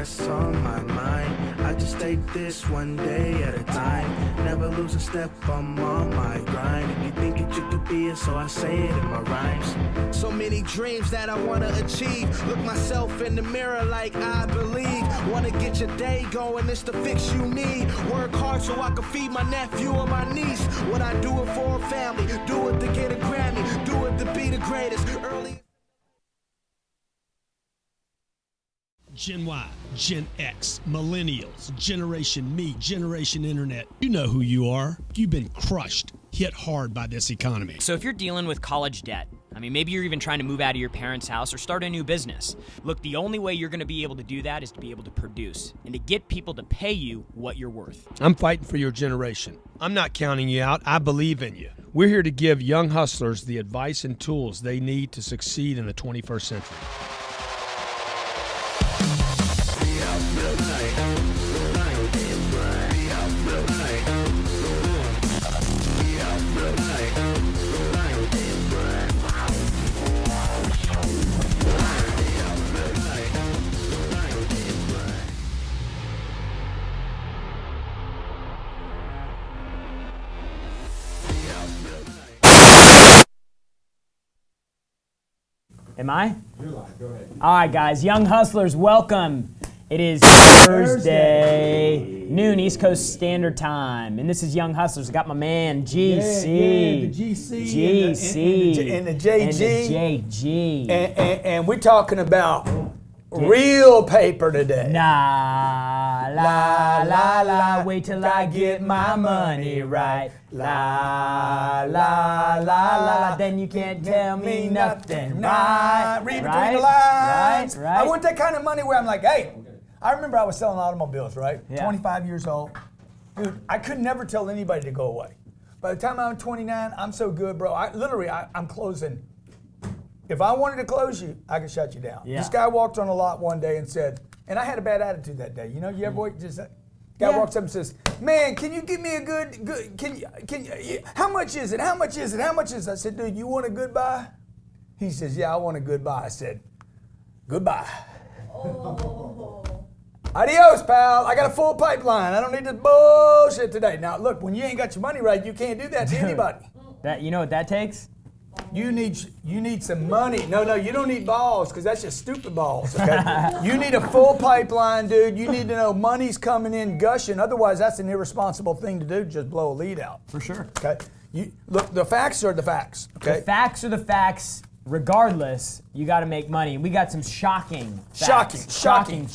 that's on my mind. I just take this one day at a time. Never lose a step, I'm on my grind. If you think it, you could be it, so I say it in my rhymes. So many dreams that I wanna achieve. Look myself in the mirror like I believe. Wanna get your day going, it's the fix you need. Work hard so I can feed my nephew or my niece. What I do it for a family, do it to get a Grammy, do it to be the greatest. Early. Gen Y, Gen X, Millennials, Generation Me, Generation Internet. You know who you are. You've been crushed, hit hard by this economy. So if you're dealing with college debt, maybe you're even trying to move out of your parents' house or start a new business. Look, the only way you're going to be able to do that is to be able to produce and to get people to pay you what you're worth. I'm fighting for your generation. I'm not counting you out. I believe in you. We're here to give young hustlers the advice and tools they need to succeed in the 21st century. Am I? You're live. Go ahead. All right, guys. Young hustlers, welcome. It is Thursday, noon East Coast Standard Time, and this is Young Hustlers. I got my man GC, the GC, and the JG, and we're talking about real paper today. Nah, la la la. Wait till I get my money right. La la la la. Then you can't tell me nothing. Right? Read between the lines. Right. I want that kind of money where I'm like, hey. I remember I was selling automobiles, right? Yeah. 25 years old. Dude, I could never tell anybody to go away. By the time I'm 29, I'm so good, bro. I'm closing. If I wanted to close you, I could shut you down. Yeah. This guy walked on a lot one day and said, and I had a bad attitude that day. You know, you ever just guy walks up and says, "Man, can you give me a good? Can you? How much is it? How much is it? How much is it?" I said, "Dude, you want a good buy?" He says, "Yeah, I want a good buy." I said, "Goodbye." Oh. Adios, pal. I got a full pipeline. I don't need this bullshit today. Now, look, when you ain't got your money right, you can't do that to anybody. That you know what that takes? You need some money. No, you don't need balls because that's just stupid balls. Okay, you need a full pipeline, dude. You need to know money's coming in gushing. Otherwise, that's an irresponsible thing to do. Just blow a lead out. For sure. Okay. Look, the facts are the facts. Okay. The facts are the facts. Regardless, you got to make money. We got some shocking facts. Shocking.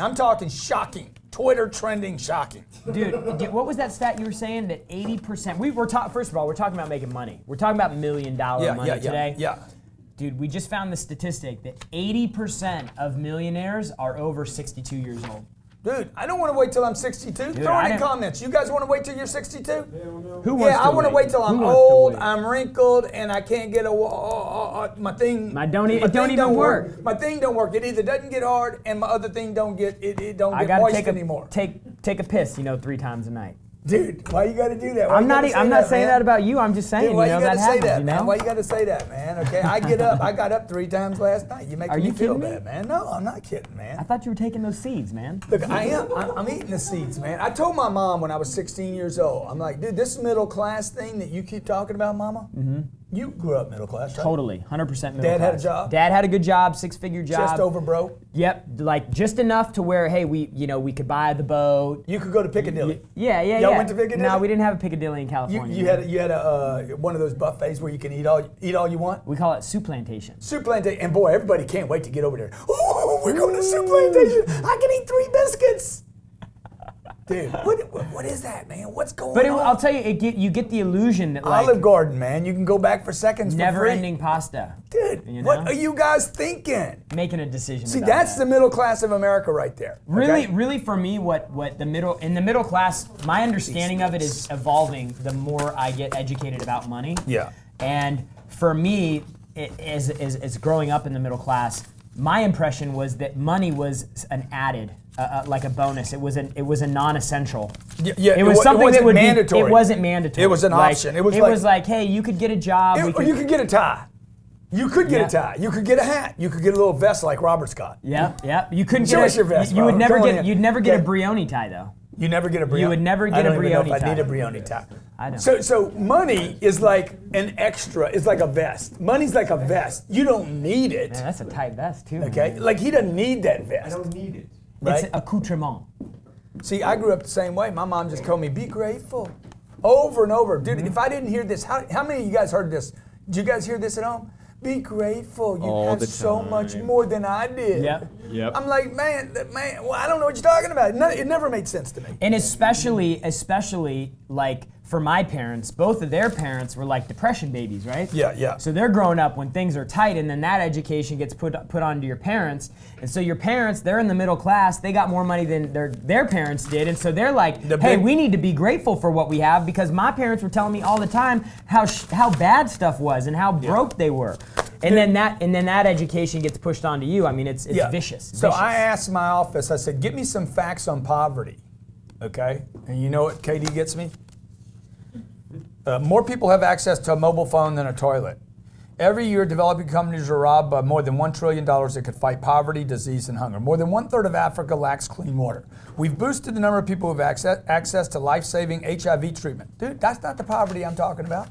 I'm talking shocking. Twitter trending shocking. Dude, what was that stat you were saying? That 80%. First of all, we're talking about making money. We're talking about $1 million money today. Yeah. Dude, we just found the statistic that 80% of millionaires are over 62 years old. Dude, I don't want to wait till I'm 62. Dude, Throw it in comments. You guys want to wait till you're 62? Who wants to I want to wait till I'm old, I'm wrinkled, and I can't get my thing. It don't even work. My thing don't work. It either doesn't get hard, and my other thing don't get moist anymore. Take a piss, 3 times a night. Dude, why you got to do that? I'm not saying that about you. I'm just saying, Dude, why you that got to say happens, that, man? Why you got to say that, man? Okay, I got up 3 times last night. You make me feel bad, man. No, I'm not kidding, man. I thought you were taking those seeds, man. Look, I am. I'm eating the seeds, man. I told my mom when I was 16 years old, I'm like, dude, this middle class thing that you keep talking about, Mama, you grew up middle class, right? Totally, 100% middle class. Dad had a job? Dad had a good job, 6-figure job. Just over broke? Yep, like just enough to where, hey, we could buy the boat. You could go to Piccadilly. Yeah. Y'all went to Piccadilly? No, we didn't have a Piccadilly in California. You had a one of those buffets where you can eat all you want? We call it Soup Plantation. Soup Plantation, and boy, everybody can't wait to get over there. Oh, we're going to Soup Plantation. I can eat 3 biscuits. Dude, what is that, man? What's going on? But I'll tell you, you get the illusion that Olive Garden, man. You can go back for seconds for free. Never-ending pasta. Dude, what are you guys thinking? Making a decision. See, that's the middle class of America right there. Okay? Really, for me, what the middle class, my understanding of it is evolving the more I get educated about money. Yeah. And for me, as growing up in the middle class, my impression was that money was an added. Like a bonus. It was a non-essential. Yeah, it was something that would mandatory. It wasn't mandatory. It was an option. It was like, hey, you could get a job. Or you could get a tie. You could get a tie. You could get a hat. You could get a little vest like Robert's got. Yep. You couldn't Show get us your vest, you would Robert. never Come on get. in. You'd never get a Okay. Brioni tie though. You never get a Brioni. You would never get I don't a even know if Brioni I need a tie. Brioni tie. I don't. So money is like an extra. It's like a vest. Money's like a vest. You don't need it. Man, that's a tight vest too. Okay, Man. like he doesn't need that vest. I don't need it. Right? It's accoutrement. See, I grew up the same way. My mom just told me, be grateful. Over and over. Dude, if I didn't hear this, how many of you guys heard this? Did you guys hear this at home? Be grateful. You All have the so much more than I did. Yep. I'm like, man, well, I don't know what you're talking about. It never made sense to me. And especially like for my parents, both of their parents were like depression babies, right? Yeah. So they're growing up when things are tight, and then that education gets put onto your parents, and so your parents, they're in the middle class, they got more money than their parents did, and so they're like, hey, we need to be grateful for what we have, because my parents were telling me all the time how bad stuff was and how broke they were, and then that education gets pushed onto you. I mean, it's vicious. So vicious. I asked my office, I said, get me some facts on poverty, okay? And you know what KD gets me? More people have access to a mobile phone than a toilet. Every year, developing countries are robbed by more than $1 trillion that could fight poverty, disease, and hunger. More than 1/3 of Africa lacks clean water. We've boosted the number of people who have access to life-saving HIV treatment. Dude, that's not the poverty I'm talking about.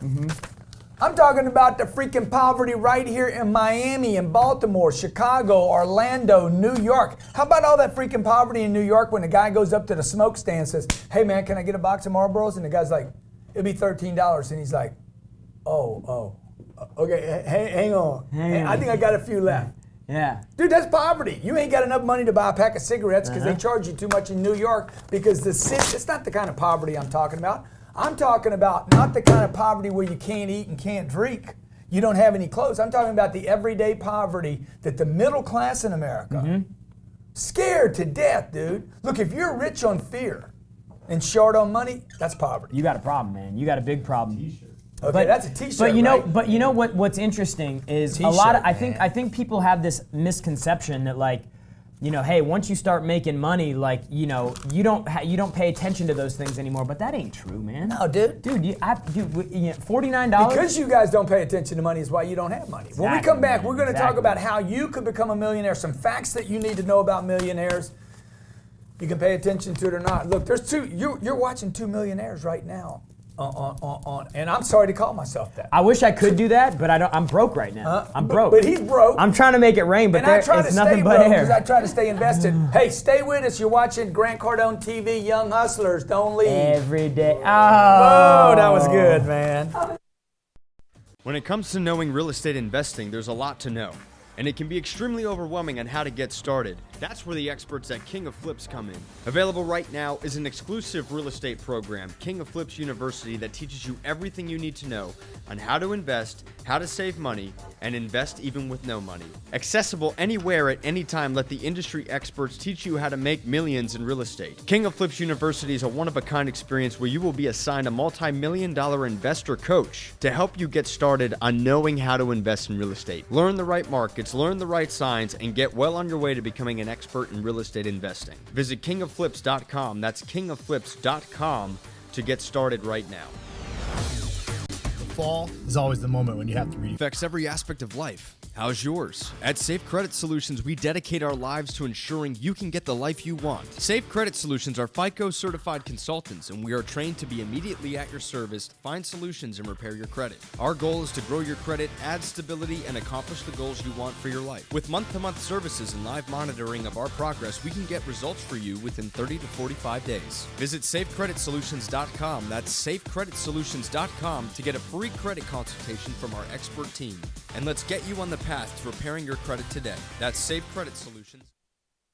I'm talking about the freaking poverty right here in Miami, in Baltimore, Chicago, Orlando, New York. How about all that freaking poverty in New York when the guy goes up to the smoke stand and says, hey man, can I get a box of Marlboros? And the guy's like, it'll be $13. And he's like, okay, hang on. I think I got a few left. Yeah. Dude, that's poverty. You ain't got enough money to buy a pack of cigarettes because they charge you too much in New York because the city, it's not the kind of poverty I'm talking about. I'm talking about not the kind of poverty where you can't eat and can't drink. You don't have any clothes. I'm talking about the everyday poverty that the middle class in America, scared to death, dude. Look, if you're rich on fear and short on money, that's poverty. You got a problem, man. You got a big problem. Okay, that's a t-shirt, But you know, right? what's interesting is T-shirt, a lot of man. I think people have this misconception that like, you know, hey, once you start making money, like, you know, you don't pay attention to those things anymore. But that ain't true, man. No, dude. Dude, $49. Because you guys don't pay attention to money is why you don't have money. When we come back, we're going to talk about how you could become a millionaire, some facts that you need to know about millionaires. You can pay attention to it or not. Look, there's you're watching two millionaires right now. And I'm sorry to call myself that. I wish I could do that, but I'm broke right now. I'm broke. But he's broke. I'm trying to make it rain, but I try to it's stay nothing broke but because I air. try to stay invested. Hey, stay with us. You're watching Grant Cardone TV, Young Hustlers. Don't leave. Every day. Oh, that was good, man. When it comes to knowing real estate investing, there's a lot to know, and it can be extremely overwhelming on how to get started. That's where the experts at King of Flips come in. Available right now is an exclusive real estate program, King of Flips University, that teaches you everything you need to know on how to invest, how to save money, and invest even with no money. Accessible anywhere at any time, let the industry experts teach you how to make millions in real estate. King of Flips University is a one-of-a-kind experience where you will be assigned a multi-million-dollar investor coach to help you get started on knowing how to invest in real estate. Learn the right markets, learn the right signs, and get well on your way to becoming an expert in real estate investing. Visit kingofflips.com. That's kingofflips.com to get started right now. Fall is always the moment when you have to read. Affects every aspect of life. How's yours? At Safe Credit Solutions, we dedicate our lives to ensuring you can get the life you want. Safe Credit Solutions are FICO certified consultants, and we are trained to be immediately at your service to find solutions and repair your credit. Our goal is to grow your credit, add stability, and accomplish the goals you want for your life. With month-to-month services and live monitoring of our progress, we can get results for you within 30 to 45 days. Visit safecreditsolutions.com. That's safecreditsolutions.com to get a free credit consultation from our expert team. And let's get you on the path to repairing your credit today. That's Safe Credit Solutions.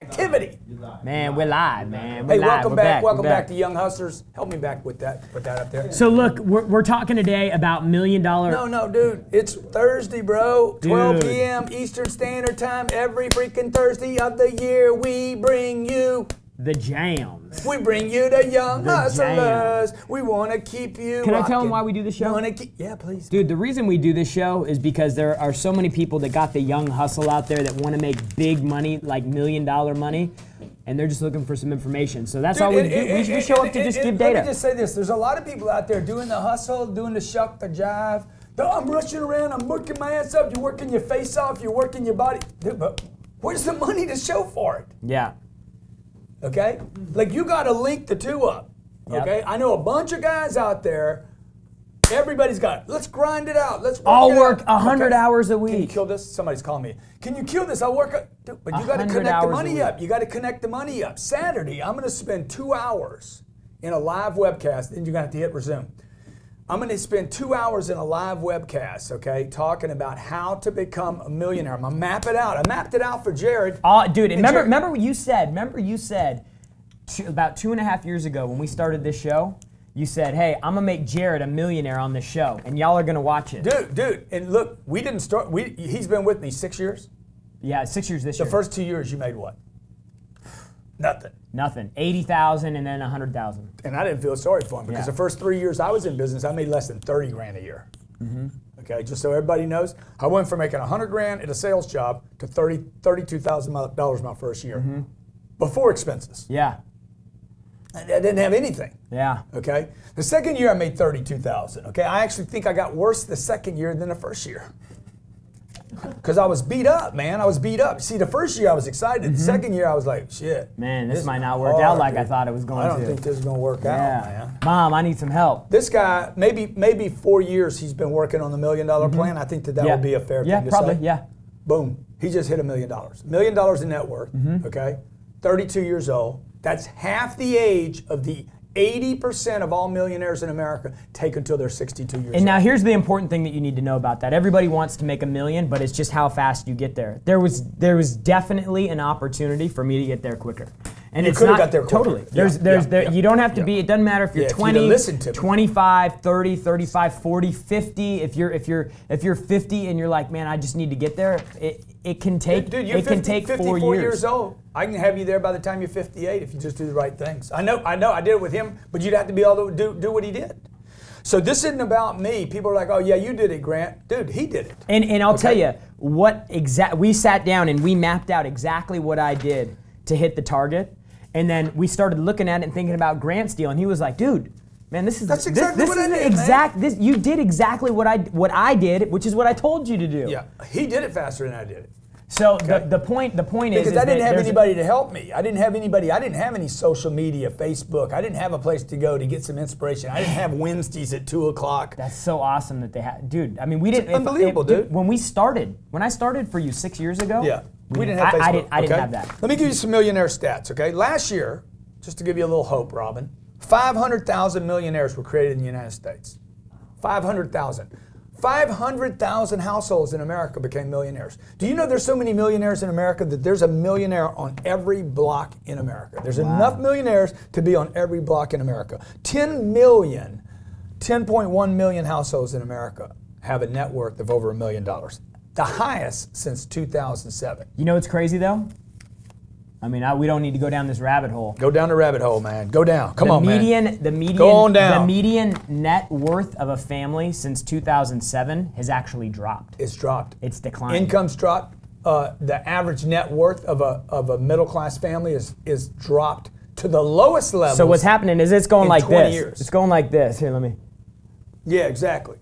Activity. Man, we're live, man. We're Hey, live. welcome We're back. Welcome We're back to Young Hustlers. Help me back with that. Put that up there. So look, we're talking today about $1 million. No, dude. It's Thursday, bro. 12 Dude. p.m. Eastern Standard Time. Every freaking Thursday of the year, we bring you. The jams. We bring you the Young The Hustlers. We want to keep you Can I tell them rocking. why we do the show? Yeah, please. Dude, the reason we do this show is because there are so many people that got the young hustle out there that want to make big money, like $1 million money, and they're just looking for some information. So that's all we do. We show up to just give data. Let me just say this. There's a lot of people out there doing the hustle, doing the shuck, the jive, I'm rushing around, I'm working my ass up, you're working your face off, you're working your body. Dude, but where's the money to show for it? Yeah. Okay? Like, you got to link the two up. Yep. Okay? I know a bunch of guys out there, everybody's got it. Let's grind it out. Let's work I'll it work out. 100 hours a Can you week. kill this? Somebody's calling me. Can you kill this? I'll work it. Dude, but you got to 100 connect the hours a money week. up. You got to connect the money up. Saturday, I'm going to spend 2 hours in a live webcast, and you're going to have to hit resume. I'm going to spend 2 hours in a live webcast, okay, talking about how to become a millionaire. I'm going to map it out. I mapped it out for Jarrod. Dude, and remember what you said. About 2.5 years ago when we started this show, you said, hey, I'm going to make Jarrod a millionaire on this show, and y'all are going to watch it. Dude, and look, we didn't start, he's been with me 6 years. Yeah, 6 years this year. The first 2 years, you made what? Nothing. 80,000 and then 100,000. And I didn't feel sorry for him because the first 3 years I was in business, I made less than 30 grand a year. Okay, just so everybody knows, I went from making 100 grand at a sales job to $32,000 my first year, before expenses. Yeah. I didn't have anything. Yeah. Okay, the second year I made 32,000. Okay, I actually think I got worse the second year than the first year. Because I was beat up, man. I was beat up. See, the first year I was excited. The second year I was like, shit. Man, this might not work out like I thought it was going to. I don't think this is going to work out, man. Mom, I need some help. This guy, maybe 4 years he's been working on the $1 million plan. I think that would be a fair thing to say. Yeah, probably, yeah. Boom. He just hit $1 million. $1 million in net worth, okay? 32 years old. That's half the age of the 80% of all millionaires in America take until they're 62 years old. And now here's the important thing that you need to know about that. Everybody wants to make $1 million, but it's just how fast you get there. There was definitely an opportunity for me to get there quicker. And you it's could have not got there quicker. Totally. You don't have to be, it doesn't matter if you're 20, 25, 30, 35, 40, 50. If you're 50 and you're like, man, I just need to get there, it can take Dude, you're 54 years old. I can have you there by the time you're 58 if you just do the right things. I know, I did it with him, but you'd have to be able to do what he did. So this isn't about me. People are like, oh yeah, you did it, Grant. Dude, he did it. And I'll tell you, we sat down and we mapped out exactly what I did to hit the target. And then we started looking at it and thinking about Grant's deal, and he was like, "Dude, man, this is you did exactly what I did, which is what I told you to do." Yeah, he did it faster than I did it. So the point is because I didn't have anybody to help me. I didn't have anybody. I didn't have any social media, Facebook. I didn't have a place to go to get some inspiration. I didn't have Wednesdays at 2:00. That's so awesome that they had, dude. I mean, we didn't. Unbelievable, dude. When I started for you 6 years ago. Yeah. We didn't have Facebook. I didn't have that. Let me give you some millionaire stats, okay? Last year, just to give you a little hope, Robin, 500,000 millionaires were created in the United States. 500,000. 500,000 households in America became millionaires. Do you know there's so many millionaires in America that there's a millionaire on every block in America? There's enough millionaires to be on every block in America. 10.1 million households in America have a net worth of over $1 million. The highest since 2007. You know what's crazy though? I mean, we don't need to go down this rabbit hole. Go down the rabbit hole, man. Go down. Come on, man. The median. Go on down. The median net worth of a family since 2007 has actually dropped. It's dropped. It's declined. Income's dropped. The average net worth of a middle class family is dropped to the lowest level. So what's happening is it's going like 20 this. years. It's going like this. Here, let me. Yeah, exactly.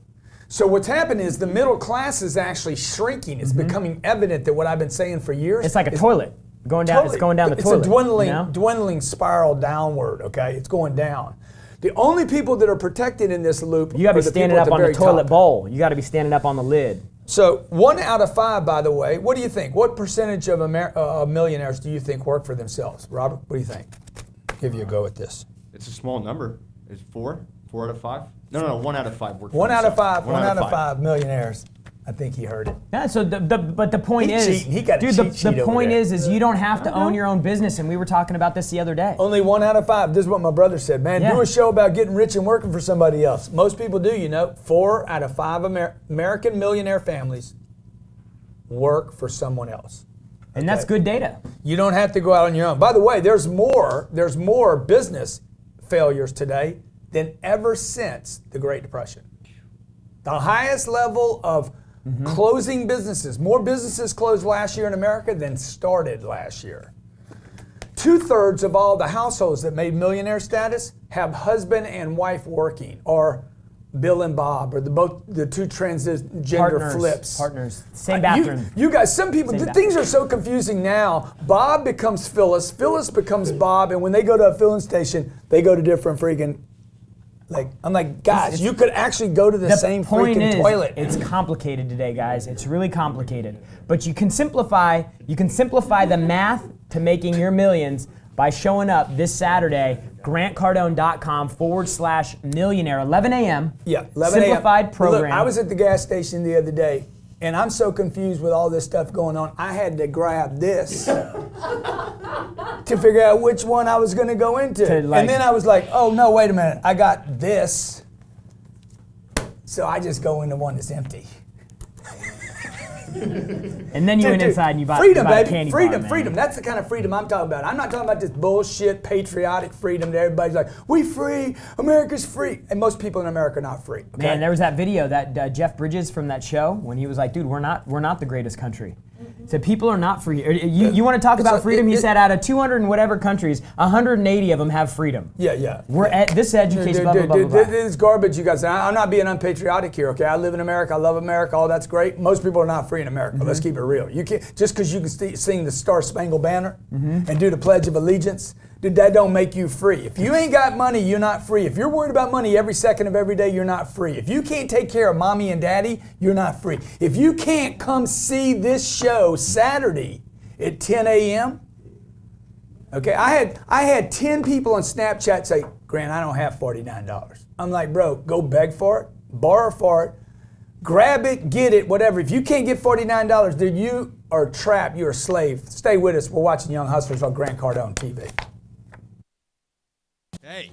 So what's happened is the middle class is actually shrinking. It's becoming evident that what I've been saying for years. It's like a toilet going down. Totally. It's going down the toilet. It's a dwindling spiral downward. Okay, it's going down. The only people that are protected in this loop. You got to be standing up on the toilet top. bowl. You got to be standing up on the lid. So 1 out of 5, by the way. What do you think? What percentage of millionaires do you think work for themselves, Robert? What do you think? Give you a go at this. It's a small number. It's 4 out of 5. No, 1 out of 5 work for 1 out of themselves. 5. 1 out of 5 millionaires. I think he heard it. Yeah. So but the point He's is, cheating. He got a dude, cheat sheet the over point there. is you don't have to own your own business, and we were talking about this the other day. Only 1 out of 5. This is what my brother said. Man, Yeah. do a show about getting rich and working for somebody else. Most people do, you know. 4 out of 5 American millionaire families work for someone else. And that's good data. You don't have to go out on your own. By the way, there's more business failures today than ever since the Great Depression. The highest level of closing businesses. More businesses closed last year in America than started last year. 2/3 of all the households that made millionaire status have husband and wife working, or Bill and Bob, or the two transgender Partners, flips. Partners. Same bathroom. You guys, some people, things are so confusing now. Bob becomes Phyllis, Phyllis becomes Bob, and when they go to a filling station, they go to different freaking, I'm like, guys, you could actually go to the same freaking toilet. It's complicated today, guys. It's really complicated. But you can simplify the math to making your millions by showing up this Saturday, GlantCardone.com/millionaire, 11 a.m. Yeah, 11 a.m. Simplified program. Look, I was at the gas station the other day, and I'm so confused with all this stuff going on, I had to grab this to figure out which one I was going to go into. And then I was like, oh, no, wait a minute. I got this. So I just go into one that's empty. And then you went inside and you bought freedom, a baby. candy Freedom, bar, freedom. That's the kind of freedom I'm talking about. I'm not talking about this bullshit patriotic freedom that everybody's like, we free, America's free. And most people in America are not free. Okay? Man, there was that video that Jeff Bridges from that show when he was like, dude, we're not the greatest country. He said, people are not free. You want to talk about freedom? He said, out of 200 and whatever countries, 180 of them have freedom. Yeah. We're at this education, blah, blah, blah, blah. This is garbage, you guys. I'm not being unpatriotic here, okay? I live in America. I love America. All that's great. Most people are not free in America. Let's keep it real. You can't, just because you can sing the Star Spangled Banner and do the Pledge of Allegiance, that don't make you free. If you ain't got money, you're not free. If you're worried about money every second of every day, you're not free. If you can't take care of mommy and daddy, you're not free. If you can't come see this show Saturday at 10 a.m., okay, I had 10 people on Snapchat say, Grant, I don't have $49. I'm like, bro, go beg for it, borrow for it, grab it, get it, whatever. If you can't get $49, dude, you are trapped. You're a slave. Stay with us. We're watching Young Hustlers on Grant Cardone TV. Hey,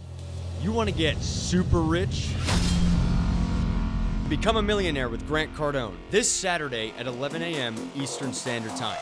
you want to get super rich? Become a millionaire with Grant Cardone this Saturday at 11 a.m. Eastern Standard Time.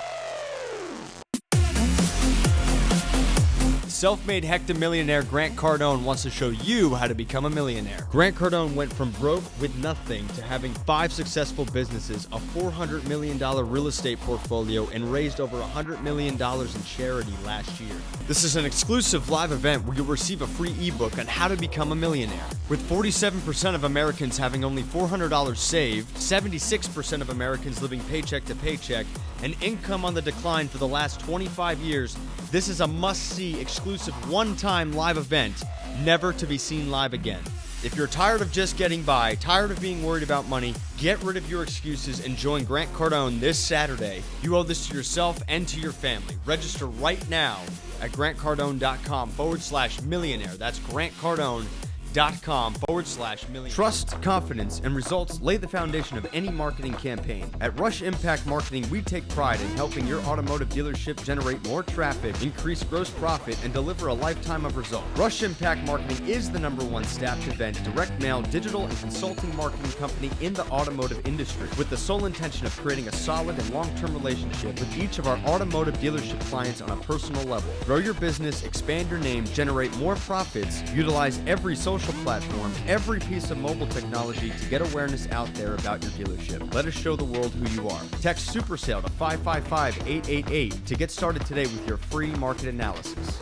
Self-made hectamillionaire Grant Cardone wants to show you how to become a millionaire. Grant Cardone went from broke with nothing to having 5 successful businesses, a $400 million real estate portfolio, and raised over $100 million in charity last year. This is an exclusive live event where you'll receive a free ebook on how to become a millionaire. With 47% of Americans having only $400 saved, 76% of Americans living paycheck to paycheck, and income on the decline for the last 25 years, this is a must-see exclusive one-time live event, never to be seen live again. If you're tired of just getting by, tired of being worried about money, get rid of your excuses and join Grant Cardone this Saturday. You owe this to yourself and to your family. Register right now at GrantCardone.com/millionaire. That's GrantCardone.com/millionaire. Trust, confidence, and results lay the foundation of any marketing campaign. At Rush Impact Marketing, we take pride in helping your automotive dealership generate more traffic, increase gross profit, and deliver a lifetime of results. Rush Impact Marketing is the #1 staffed event, direct mail, digital, and consulting marketing company in the automotive industry, with the sole intention of creating a solid and long-term relationship with each of our automotive dealership clients on a personal level. Grow your business, expand your name, generate more profits, utilize every social platform, every piece of mobile technology to get awareness out there about your dealership. Let us show the world who you are. Text SuperSale to 555-888 to get started today with your free market analysis.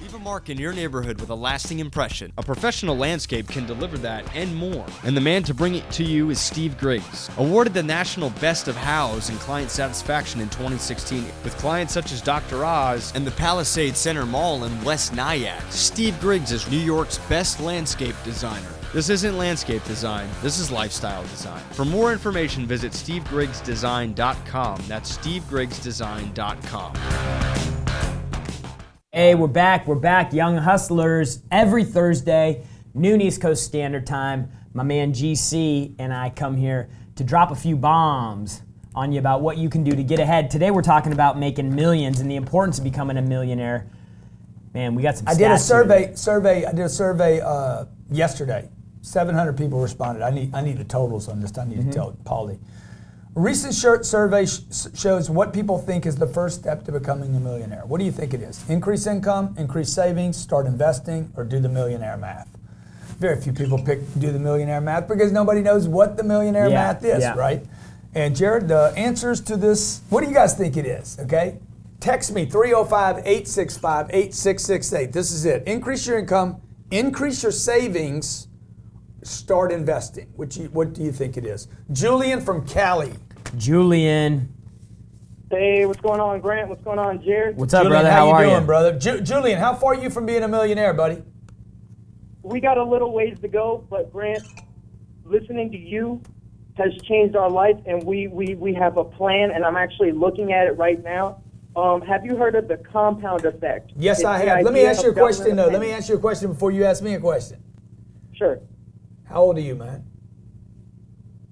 Leave a mark in your neighborhood with a lasting impression. A professional landscape can deliver that and more. And the man to bring it to you is Steve Griggs. Awarded the National Best of Hows in Client Satisfaction in 2016 with clients such as Dr. Oz and the Palisades Center Mall in West Nyack. Steve Griggs is New York's best landscape designer. This isn't landscape design, this is lifestyle design. For more information, visit SteveGriggsDesign.com. That's SteveGriggsDesign.com. Hey, we're back, Young Hustlers. Every Thursday, noon East Coast Standard Time, my man GC and I come here to drop a few bombs on you about what you can do to get ahead. Today we're talking about making millions and the importance of becoming a millionaire. Man, we got some stats I did a survey yesterday. 700 people responded. I need the totals on this. I need to tell Paulie. A recent survey shows what people think is the first step to becoming a millionaire. What do you think it is? Increase income, increase savings, start investing, or do the millionaire math? Very few people do the millionaire math because nobody knows what the millionaire math is, right? And Jarrod, the answers to this, what do you guys think it is, okay? Text me, 305-865-8668. This is it. Increase your income, increase your savings, start investing? What do you think it is? Julian from Cali. Julian. Hey, what's going on, Grant? What's going on, Jarrod? What's up, Julian, brother? how are you doing, you? brother? Julian, how far are you from being a millionaire, buddy? We got a little ways to go, but Grant, listening to you has changed our life, and we have a plan, and I'm actually looking at it right now. Have you heard of the compound effect? Yes, I have. Let me ask you a question, though. Let me ask you a question before you ask me a question. Sure. How old are you, man?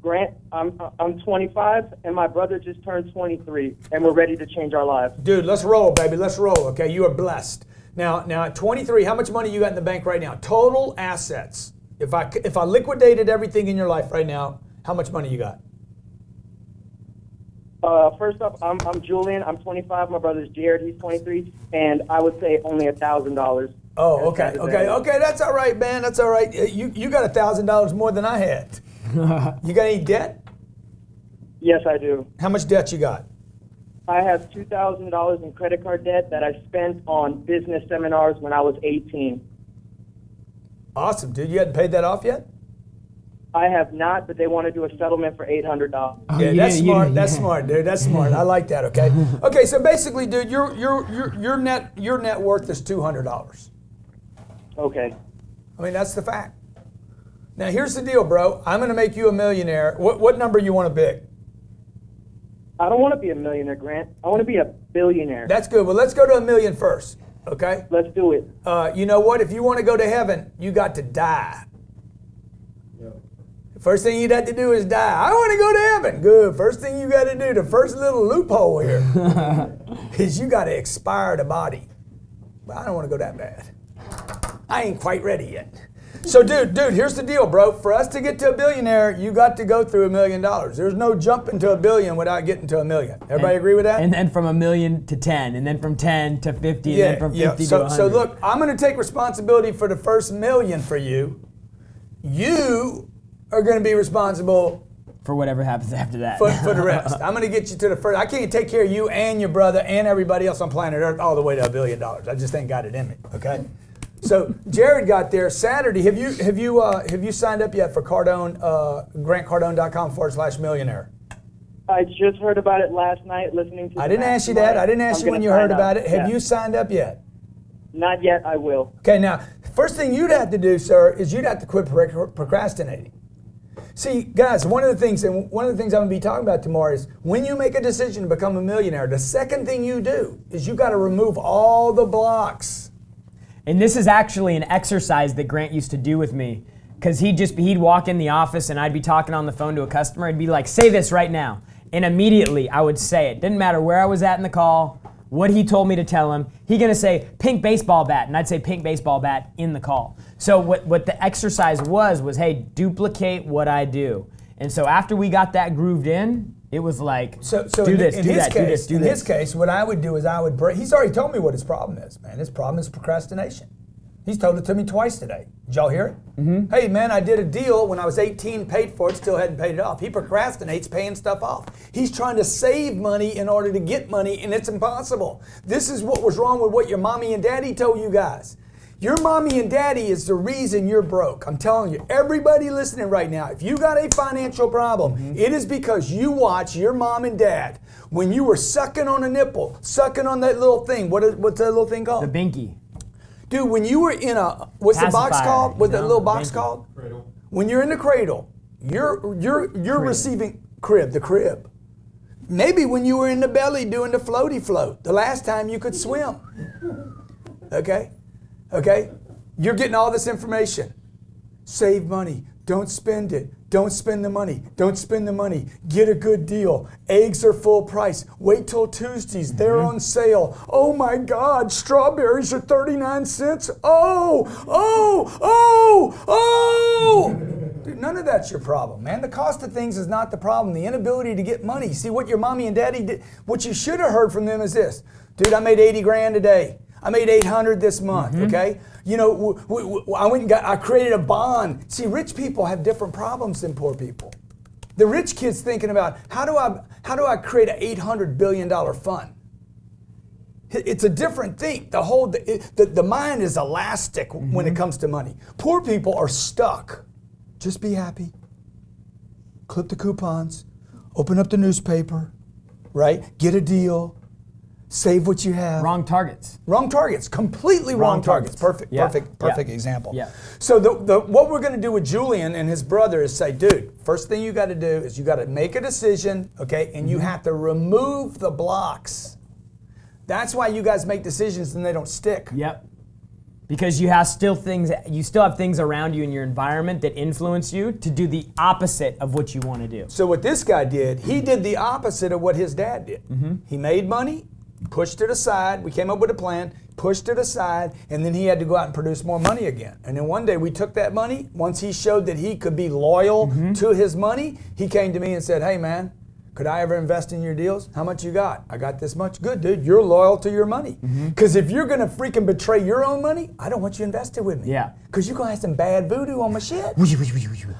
Grant, I'm 25, and my brother just turned 23, and we're ready to change our lives. Dude, let's roll, baby. Let's roll, okay? You are blessed. Now at 23, how much money you got in the bank right now? Total assets. If I liquidated everything in your life right now, how much money you got? First up, I'm Julian. I'm 25. My brother's Jarrod. He's 23, and I would say only $1,000. Oh, okay. That's all right, man. That's all right. You got $1,000 more than I had. You got any debt? Yes, I do. How much debt you got? I have $2,000 in credit card debt that I spent on business seminars when I was 18. Awesome, dude. You hadn't paid that off yet? I have not, but they want to do a settlement for $800. Yeah, that's smart. That's smart, dude. That's smart. I like that. Okay. Okay. So basically, dude, your net worth is $200. Okay. I mean, that's the fact. Now, here's the deal, bro. I'm going to make you a millionaire. What number you want to pick? I don't want to be a millionaire, Grant. I want to be a billionaire. That's good. Well, let's go to $1 million first. Okay. Let's do it. You know what? If you want to go to heaven, you got to die. First thing you'd have to do is die. I want to go to heaven. Good. First thing you got to do, the first little loophole here, is you got to expire the body. But I don't want to go that bad. I ain't quite ready yet. So, dude, here's the deal, bro. For us to get to a billionaire, you got to go through $1 million. There's no jumping to $1 billion without getting to $1 million. Everybody agree with that? And then from $1 million to 10, and then from 10 to 50, and then from 50 to 100. So look, I'm going to take responsibility for the first $1 million for you. You are going to be responsible for whatever happens after that. For the rest. I'm going to get you to the first. I can't take care of you and your brother and everybody else on planet Earth all the way to $1 billion. I just ain't got it in me. Okay. So Jarrod got there Saturday. Have you signed up yet for Cardone? GrantCardone.com/millionaire. I just heard about it last night listening to. I didn't ask you that. I didn't ask you when you heard about it. Have you signed up yet? Not yet. I will. Okay. Now, first thing you'd have to do, sir, is you'd have to quit procrastinating. See, guys, one of the things I'm going to be talking about tomorrow is when you make a decision to become a millionaire, the second thing you do is you got to remove all the blocks. And this is actually an exercise that Grant used to do with me, because he'd walk in the office and I'd be talking on the phone to a customer. I'd be like, say this right now. And immediately I would say it. Didn't matter where I was at in the call, what he told me to tell him. He's going to say pink baseball bat, and I'd say pink baseball bat in the call. So what the exercise was, hey, duplicate what I do. And so after we got that grooved in, it was like, do this, do that, do this, do this. In his case, what I would do is I would break. He's already told me what his problem is, man. His problem is procrastination. He's told it to me twice today. Did y'all hear it? Mm-hmm. Hey, man, I did a deal when I was 18, paid for it, still hadn't paid it off. He procrastinates paying stuff off. He's trying to save money in order to get money, and it's impossible. This is what was wrong with what your mommy and daddy told you guys. Your mommy and daddy is the reason you're broke. I'm telling you, everybody listening right now, if you got a financial problem, it is because you watch your mom and dad when you were sucking on a nipple, sucking on that little thing. What's that little thing called? The binky. Dude, when you were in what's the box called? What's that little box called? Cradle. When you're in the cradle, you're receiving the crib. Maybe when you were in the belly doing the floaty float, the last time you could swim. Okay? You're getting all this information. Save money. Don't spend it. Don't spend the money. Don't spend the money. Get a good deal. Eggs are full price. Wait till Tuesdays. They're on sale. Oh my God, strawberries are 39 cents. Oh. Dude, none of that's your problem, man. The cost of things is not the problem. The inability to get money. See, what your mommy and daddy did, what you should have heard from them is this. Dude, I made 80 grand today. I made 800 this month, okay? You know, I created a bond. See, rich people have different problems than poor people. The rich kid's thinking about, how do I create an $800 billion fund? It's a different thing. The mind is elastic when it comes to money. Poor people are stuck. Just be happy. Clip the coupons. Open up the newspaper, right? Get a deal. Save what you have. Wrong targets. Wrong targets. Completely wrong targets. Perfect. Yeah. Perfect example. Yeah. So what we're going to do with Julian and his brother is say, dude, first thing you got to do is you got to make a decision, okay? And you have to remove the blocks. That's why you guys make decisions and they don't stick. Yep. Because you still have things around you in your environment that influence you to do the opposite of what you want to do. So what this guy did, he did the opposite of what his dad did. He made money, pushed it aside. We came up with a plan, pushed it aside, and then he had to go out and produce more money again. And then one day we took that money. Once he showed that he could be loyal to his money, he came to me and said, hey man, could I ever invest in your deals? How much you got? I got this much. Good, dude. You're loyal to your money. Because if you're going to freaking betray your own money, I don't want you invested with me. Yeah. Because you're going to have some bad voodoo on my shit.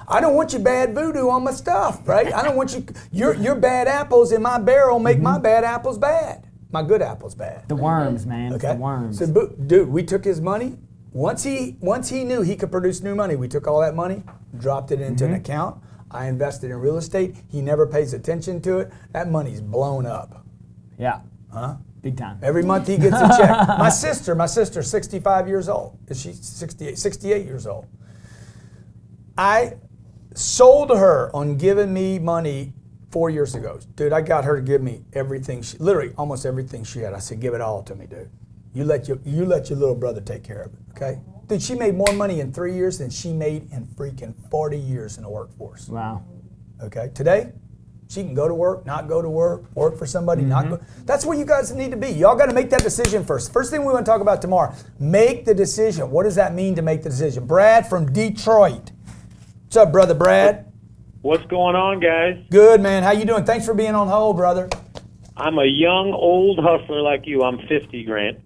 I don't want your bad voodoo on my stuff, right? I don't want your bad apples in my barrel make my bad apples bad. My good apples bad. The worms, man. Okay. The worms. So, dude, we took his money. Once he knew he could produce new money, we took all that money, dropped it into an account. I invested in real estate. He never pays attention to it. That money's blown up. Yeah. Huh? Big time. Every month he gets a check. My sister, 65 years old. Is she 68? 68 years old. I sold her on giving me money 4 years ago. Dude, I got her to give me everything, literally almost everything she had. I said, give it all to me, dude. You let your little brother take care of it, okay? Dude, she made more money in 3 years than she made in freaking 40 years in the workforce. Wow. Okay, today, she can go to work, not go to work for somebody, not go. That's where you guys need to be. Y'all got to make that decision first. First thing we want to talk about tomorrow, make the decision. What does that mean to make the decision? Brad from Detroit. What's up, brother Brad? What's going on, guys? Good, man. How you doing? Thanks for being on hold, brother. I'm a young, old hustler like you. I'm 50, Grant.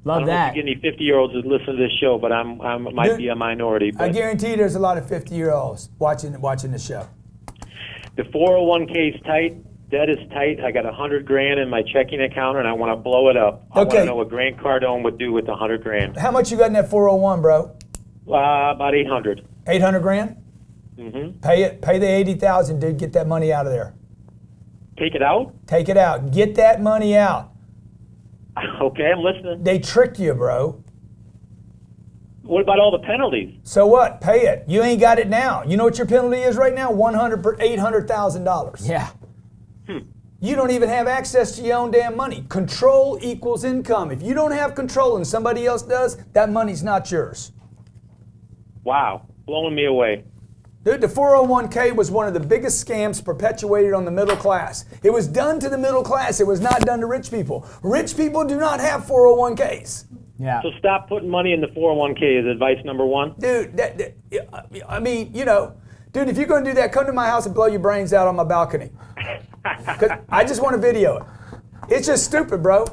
Love that. I don't know if you get any 50-year-olds that listen to this show, but I might be a minority. But I guarantee there's a lot of 50-year-olds watching the show. The 401k is tight. Debt is tight. I got $100,000 in my checking account, and I want to blow it up. I want to know what Grant Cardone would do with the $100,000. How much you got in that 401, bro? About 800. 800 grand? Mm-hmm. Pay it. Pay the 80,000, dude. Get that money out of there. Take it out? Take it out. Get that money out. Okay, I'm listening. They tricked you, bro. What about all the penalties? So what? Pay it. You ain't got it now. You know what your penalty is right now? $800,000. Yeah. You don't even have access to your own damn money. Control equals income. If you don't have control and somebody else does, that money's not yours. Wow, blowing me away. Dude, the 401k was one of the biggest scams perpetuated on the middle class. It was done to the middle class. It was not done to rich people. Rich people do not have 401ks. Yeah. So stop putting money in the 401k is advice number one? Dude, I mean, you know, dude, if you're going to do that, come to my house and blow your brains out on my balcony. 'Cause I just want to video it. It's just stupid, bro.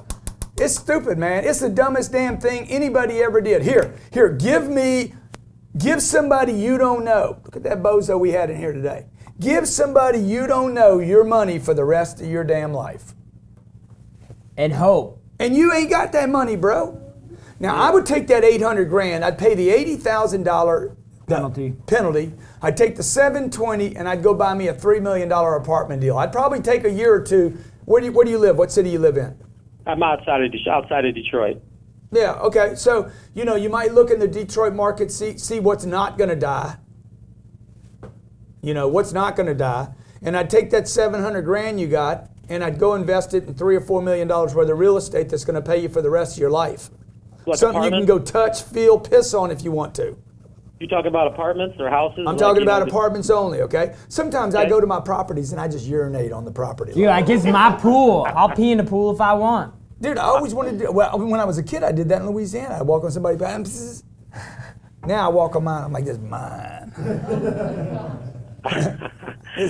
It's stupid, man. It's the dumbest damn thing anybody ever did. Here, give somebody you don't know. Look at that bozo we had in here today. Give somebody you don't know your money for the rest of your damn life. And hope. And you ain't got that money, bro. Now, I would take that 800 grand. I'd pay the $80,000 penalty. I'd take the $720 and I'd go buy me a $3 million apartment deal. I'd probably take a year or two. Where do you live? What city you live in? I'm outside of Detroit. Yeah, okay. So, you know, you might look in the Detroit market, see what's not going to die. You know, what's not going to die. And I'd take that 700 grand you got and I'd go invest it in $3 or $4 million worth of real estate that's going to pay you for the rest of your life. Like something you can go touch, feel, piss on if you want to. You talking about apartments or houses? I'm talking about apartments only, okay? Sometimes I go to my properties and I just urinate on the property. Dude, I guess my pool. I'll pee in the pool if I want. Dude, I always wanted to, well, when I was a kid, I did that in Louisiana. I walk on somebody's back. Now I walk on mine. I'm like, this is mine.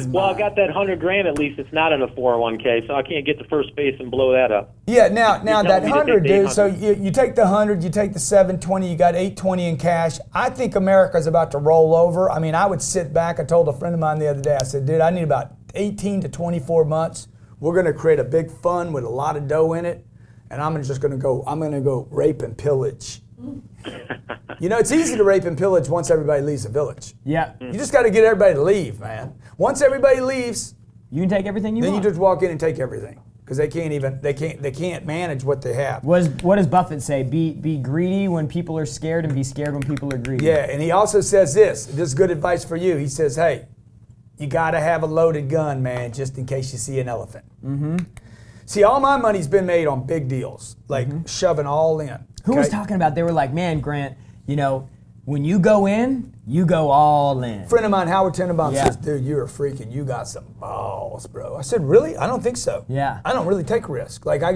Well, I got that 100 grand at least. It's not in a 401k, so I can't get to first base and blow that up. Yeah, now that 100, dude, so you take the 100, you take the 720, you got 820 in cash. I think America's about to roll over. I mean, I would sit back. I told a friend of mine the other day, I said, dude, I need about 18 to 24 months. We're going to create a big fund with a lot of dough in it, and I'm going to go rape and pillage You know, it's easy to rape and pillage once everybody leaves the village. Yeah. You just got to get everybody to leave, man. Once everybody leaves, You can take everything you then want. you just walk in and take everything because they can't manage what they have. What does Buffett say? Be greedy when people are scared and be scared when people are greedy. Yeah, and he also says this is good advice for you. He says, hey, you got to have a loaded gun, man, just in case you see an elephant. Mm-hmm. See, all my money's been made on big deals, like shoving all in. Who was talking about? They were like, man, Grant, you know, when you go in, you go all in. A friend of mine, Howard Tenenbaum, Yeah. says, dude, you're a freaking, you got some balls, bro. I said, really? I don't think so. Yeah. I don't really take risk. Like I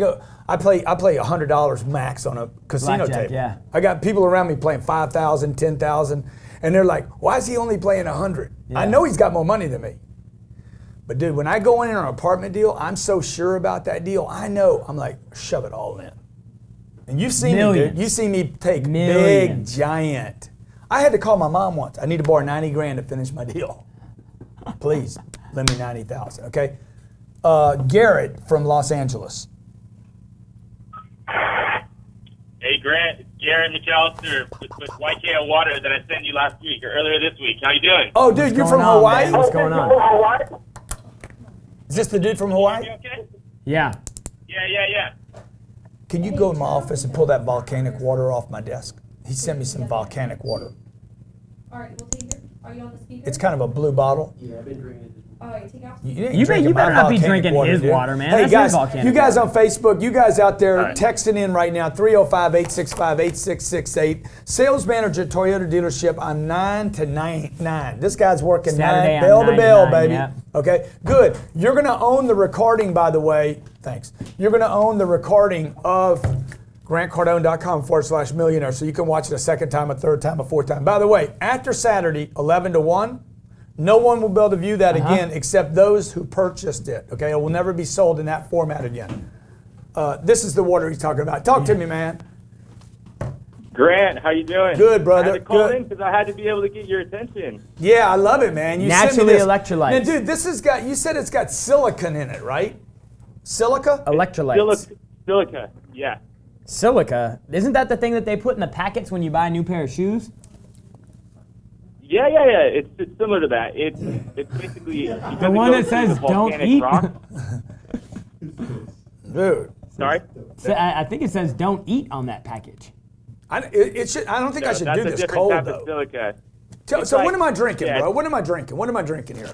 play $100 max on a casino Blackjack, table. yeah. I got people around me playing 5,000, 10,000, and they're like, why is he only playing 100? Yeah. I know he's got more money than me. But dude, when I go in on an apartment deal, I'm so sure about that deal. I know, I'm like, shove it all in. And you've seen me, dude. You've seen me take big, giant. I had to call my mom once. I need to borrow 90 grand to finish my deal. Please, lend me 90,000, okay? Garrett from Los Angeles. Hey, Grant, it's Jared McAllister with YKO Water that I sent you last week or earlier this week. How you doing? Oh, dude, you're from Hawaii? Man? What's going on? Is this the dude from Hawaii? You okay? Yeah. Yeah. Can you go in my office and pull that volcanic water off my desk? He sent me some volcanic water. All right, we'll take it. Are you on the speaker? It's kind of a blue bottle. Oh, you take out. You better not be drinking his water, man. Hey, That's guys, his volcanic you guys water. on Facebook, you guys out there texting in right now, 305-865-8668. Sales manager at Toyota dealership, I'm 9 to 9. This guy's working Saturday, 9, bell I'm to 9 to bell, 9, baby. yeah. Okay, good. You're going to own the recording, by the way. Thanks. You're going to own the recording of GrantCardone.com/millionaire, so you can watch it a second time, a third time, a fourth time. By the way, after Saturday, 11 to 1, no one will be able to view that again except those who purchased it. Okay, it will never be sold in that format again. This is the water he's talking about. Talk to me, man. Grant, how you doing? Good, brother. I had to call Good. in because I had to be able to get your attention. Yeah, I love it, man. You sent me Naturally this. electrolytes. Now, dude, this has got. You said it's got silicon in it, right? Silica? Electrolytes. Silica, yeah. Silica? Isn't that the thing that they put in the packets when you buy a new pair of shoes? Yeah. It's similar to that. It's basically The one that says don't eat. Dude. Sorry. I think it says don't eat on that package. I don't think I should do this cold though. Silica. So what am I drinking, bro? What am I drinking? What am I drinking here?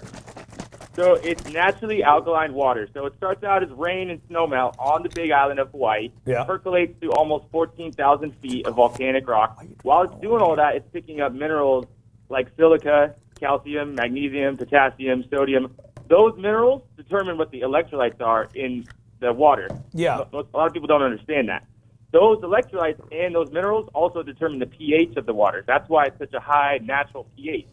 So it's naturally alkaline water. So it starts out as rain and snowmelt on the Big Island of Hawaii. Yeah. Percolates through almost 14,000 feet of volcanic rock. While it's doing all that, it's picking up minerals like silica, calcium, magnesium, potassium, sodium. Those minerals determine what the electrolytes are in the water. Yeah. A lot of people don't understand that. Those electrolytes and those minerals also determine the pH of the water. That's why it's such a high natural pH.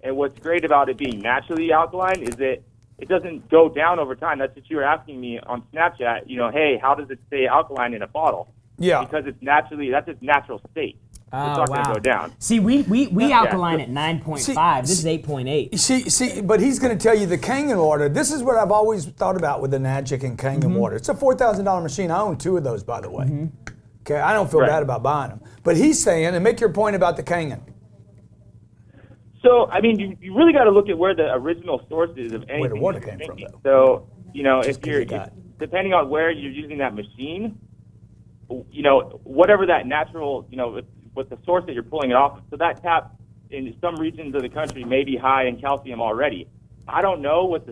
And what's great about it being naturally alkaline is that it doesn't go down over time. That's what you were asking me on Snapchat. You know, hey, how does it stay alkaline in a bottle? Yeah. Because it's naturally, that's its natural state. It's not going to go down. See, we alkaline at 9.5. This is 8.8. See, but he's going to tell you the Kangen water. This is what I've always thought about with the Magic and Kangen water. It's a $4,000 machine. I own 2 of those, by the way. Okay, I don't feel bad about buying them. But he's saying, and make your point about the Kangen. So, I mean, you really got to look at where the original source is of anything. Where the water you're came from, drinking. though. So, you know, Just 'cause depending on where you're using that machine, you know, whatever that natural, you know, with the source that you're pulling it off of. So that tap in some regions of the country may be high in calcium already. I don't know what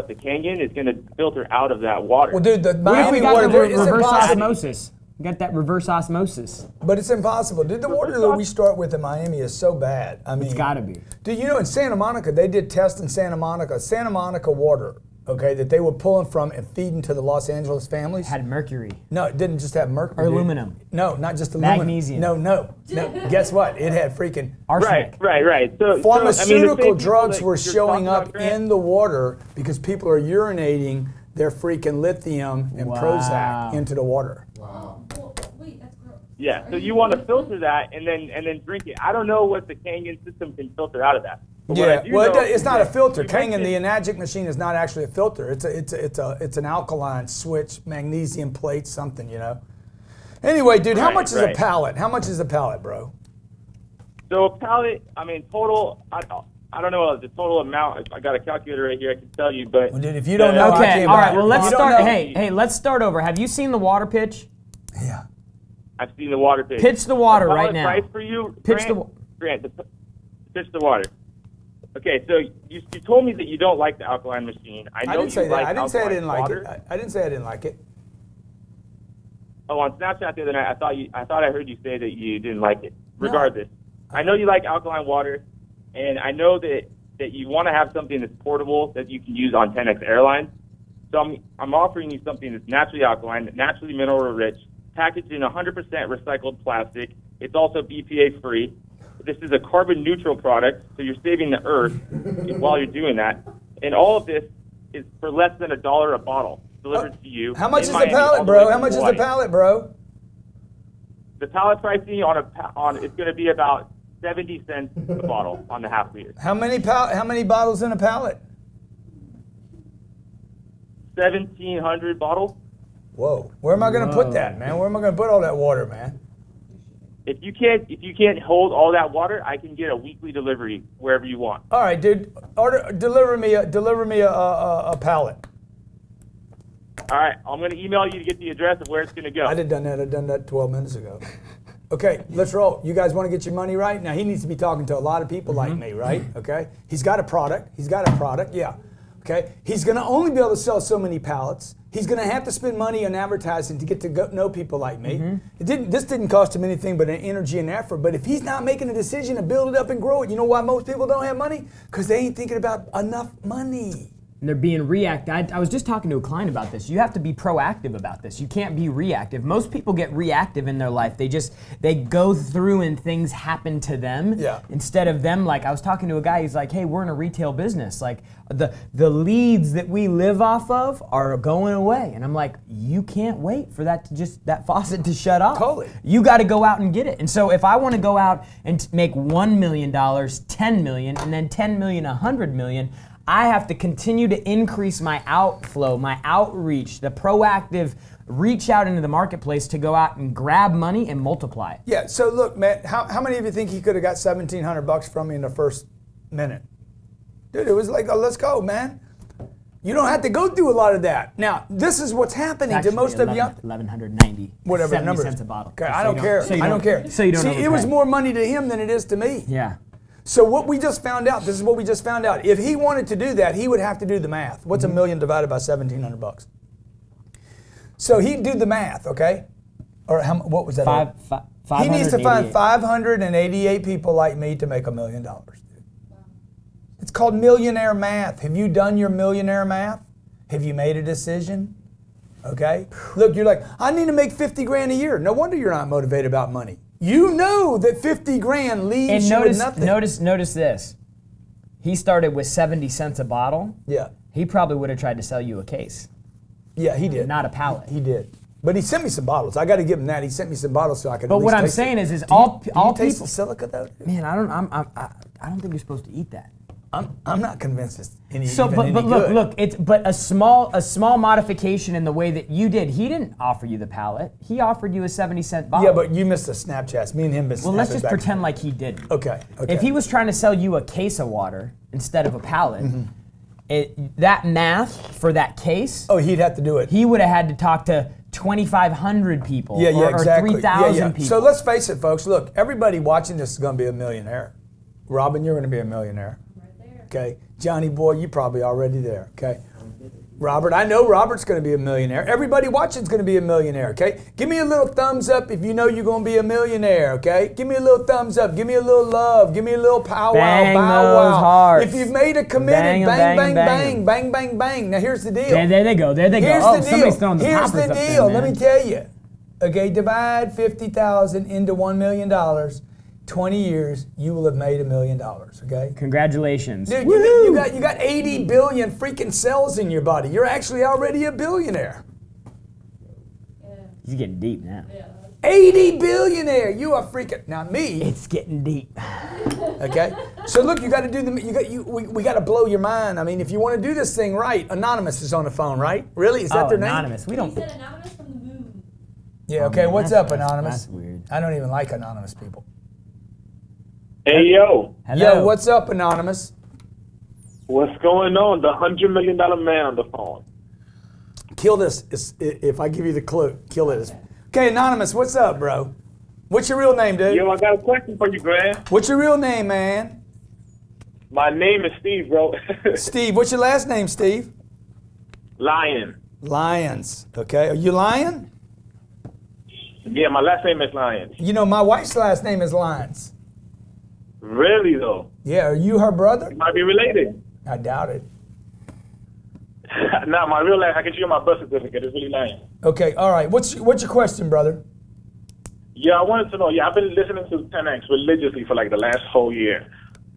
the Kangen is going to filter out of that water. Well, dude, the What if Miami we got water the there is reverse impossible. osmosis? We got that reverse osmosis. But it's impossible. Dude, the water that we start with in Miami is so bad. I mean, It's got to be. Dude, you know, in Santa Monica, they did tests in Santa Monica water, okay, that they were pulling from and feeding to the Los Angeles families. Had mercury. No, it didn't just have mercury. Or dude. aluminum. No, not just aluminum. Magnesium. No. Guess what? It had freaking Arsenic. Right. So, pharmaceutical the same drugs people were that you're showing talking up about, Grant, in the water because people are urinating their freaking lithium and Prozac into the water. Well, wait, that's gross. Yeah, so you want to filter that and then drink it. I don't know what the Kangen system can filter out of that. But what I Yeah, do well, know it's not a is filter. you Kangen, the mentioned- Enagic machine is not actually a filter. It's an alkaline switch, magnesium plate, something, you know. Anyway, dude, how Right, much is a right. pallet? How much is a pallet, bro? So a pallet, I mean, total, I don't know the total amount. I got a calculator right here. I can tell you, but Well, dude, if you don't know, I Okay, can't all buy right. it. Well, If let's you don't start. know- Hey, let's start over. Have you seen the water pitch? Yeah. I've seen the water pitch. Pitch the water The right pallet now. price for you, Pitch the Grant, pitch the water. Okay, so you told me that you don't like the alkaline machine. I know I didn't say you that. like I didn't say I alkaline didn't like water. it. I didn't say I didn't like it. Oh, on Snapchat the other night, I thought I heard you say that you didn't like it. Regardless, I know you like alkaline water, and I know that you want to have something that's portable that you can use on 10X Airlines. So I'm offering you something that's naturally alkaline, naturally mineral rich, packaged in 100% recycled plastic. It's also BPA free. This is a carbon neutral product, so you're saving the earth while you're doing that. And all of this is for less than $1 a bottle delivered to you. How much in is the Miami, all pallet, the bro? way How from much is the Hawaii. pallet, bro? The pallet pricing on it's going to be about 70 cents a bottle on the half liter. How many bottles in a pallet? 1,700 bottles. Whoa. Where am I going to put that, man? Where am I going to put all that water, man? If you can't hold all that water, I can get a weekly delivery wherever you want. All right, dude. Deliver me a pallet. All right, I'm going to email you to get the address of where it's going to go. I'd have done that. I'd done that 12 minutes ago. Okay, let's roll. You guys want to get your money right? Now, he needs to be talking to a lot of people like me, right? Okay? He's got a product. Yeah. Okay? He's going to only be able to sell so many pallets. He's going to have to spend money on advertising to get to know people like me. This didn't cost him anything but an energy and effort. But if he's not making a decision to build it up and grow it, you know why most people don't have money? Because they ain't thinking about enough money. And they're being reactive. I was just talking to a client about this. You have to be proactive about this. You can't be reactive. Most people get reactive in their life. They go through and things happen to them. Yeah. Instead of them, like I was talking to a guy, he's like, hey, we're in a retail business. Like the leads that we live off of are going away. And I'm like, you can't wait for that faucet to shut off. Totally. You got to go out and get it. And so if I want to go out and make $1 million, $10 million, and then $10 million, $100 million, I have to continue to increase my outflow, my outreach, the proactive reach out into the marketplace to go out and grab money and multiply it. Yeah, so look, man, how many of you think he could have got $1,700 from me in the first minute? Dude, it was like, oh, let's go, man. You don't have to go through a lot of that. Now, this is what's happening to most of you. 1,190. Whatever, 70 numbers. cents a bottle. Okay, I don't care. I don't care. So you don't See, it was overpay. more money to him than it is to me. Yeah. So what we just found out, this is what we just found out. If he wanted to do that, he would have to do the math. What's a million divided by $1,700? So he'd do the math, okay? Or what was that? He needs to find 588 people like me to make $1 million. It's called millionaire math. Have you done your millionaire math? Have you made a decision? Okay? Look, you're like, I need to make 50 grand a year. No wonder you're not motivated about money. You know that 50 grand leaves you with nothing. Notice this. He started with 70 cents a bottle. Yeah. He probably would have tried to sell you a case. Yeah, he did. Not a pallet. He did. But he sent me some bottles. I got to give him that. He sent me some bottles so I could. But at least what I'm taste saying it. is Do all you people. taste the silica though? Man, I don't think you're supposed to eat that. I'm not convinced it's any. So, even but any look, good. look. It's but a small modification in the way that you did. He didn't offer you the pallet. He offered you a 70-cent bottle. Yeah, but you missed the Snapchats. Me and him missed. Well, let's snapping just back. pretend like he didn't. Okay. Okay. If he was trying to sell you a case of water instead of a pallet, that math for that case. Oh, he'd have to do it. He would have had to talk to 2,500 people. Yeah, or exactly. 3,000 people. So let's face it, folks. Look, everybody watching this is going to be a millionaire. Robin, you're going to be a millionaire. Right there. Okay. Johnny boy, you're probably already there. Okay. Robert, I know Robert's going to be a millionaire. Everybody watching is going to be a millionaire. Okay. Give me a little thumbs up if you know you're going to be a millionaire. Okay. Give me a little thumbs up. Give me a little love. Give me a little pow Bang wow, bow those wow. hearts. If you've made a committed, Bang 'em, bang, bang 'em, bang, bang bang, bang, bang, bang. Now here's the deal. There they go. There they Here's go. the Somebody's deal. throwing the Here's poppers the up there, deal. Let man. me tell you. Okay, divide 50,000 into $1 million. 20 years, you will have made $1 million. Okay. Congratulations. Dude, you got 80 billion freaking cells in your body. You're actually already a billionaire. He's getting deep now. 80 billionaire. You are freaking. Now me. It's getting deep. Okay. So look, you got to do we got to blow your mind. I mean, if you want to do this thing right, Anonymous is on the phone, right? Really? Is that their name? Anonymous. We don't. He said anonymous from the moon. Yeah, okay, what's up, Anonymous? That's weird. I don't even like anonymous people. Hey, yo. Hello. Yo, what's up, Anonymous? What's going on? The $100 million man on the phone. Kill this if I give you the clue. Kill this. Okay, Anonymous, what's up, bro? What's your real name, dude? Yo, I got a question for you, Grant. What's your real name, man? My name is Steve, bro. Steve, what's your last name, Steve? Lion. Lyons. Okay, are you lying? Yeah, my last name is Lion. You know, my wife's last name is Lyons. Really, though? Yeah, are you her brother? You might be related. I doubt it. Nah, my real name, I can show you my birth certificate. It's really Lion. Okay, all right. What's your question, brother? Yeah, I wanted to know. Yeah, I've been listening to 10X religiously for like the last whole year.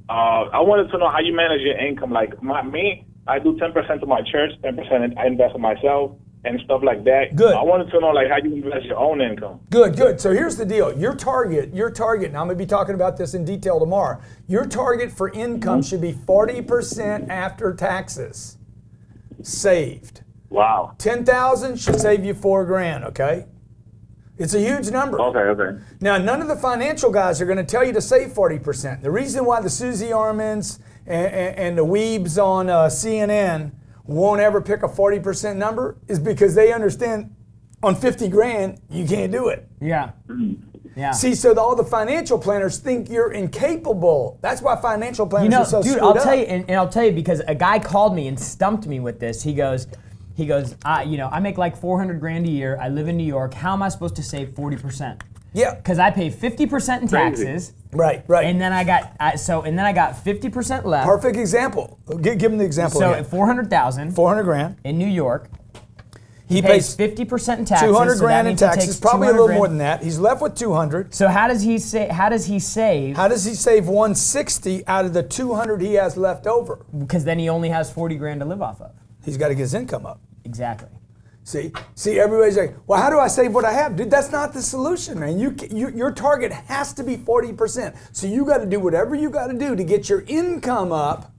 I wanted to know how you manage your income. Like me, I do 10% to my church, 10% I invest in myself and stuff like that. Good. I wanted to know like how you invest your own income. Good. So here's the deal. Your target, and I'm going to be talking about this in detail tomorrow. Your target for income should be 40% after taxes saved. Wow. 10,000 should save you $4,000, okay? It's a huge number. Okay. Now, none of the financial guys are going to tell you to save 40%. The reason why the Susie Armans and the weebs on CNN won't ever pick a 40% number is because they understand on 50 grand, you can't do it. Yeah. Yeah. See, so all the financial planners think you're incapable. That's why financial planners are so dude, screwed I'll up. tell you, and I'll tell you because a guy called me and stumped me with this. He goes, I make like 400 grand a year. I live in New York. How am I supposed to save 40%? Yeah. Because I pay 50% in taxes. Right. And then I got 50% left. Perfect example. Give him the example. So again. 400,000. 400 grand in New York. He pays 50% in taxes. 200 so grand that in means he taxes. takes Probably a 200 little grand. more than that. He's left with 200. So how does he save? How does he save 160 out of the 200 he has left over? Because then he only has 40 grand to live off of. He's got to get his income up. Exactly. See, everybody's like, well, how do I save what I have? Dude, that's not the solution, man. Your target has to be 40%. So you got to do whatever you got to do to get your income up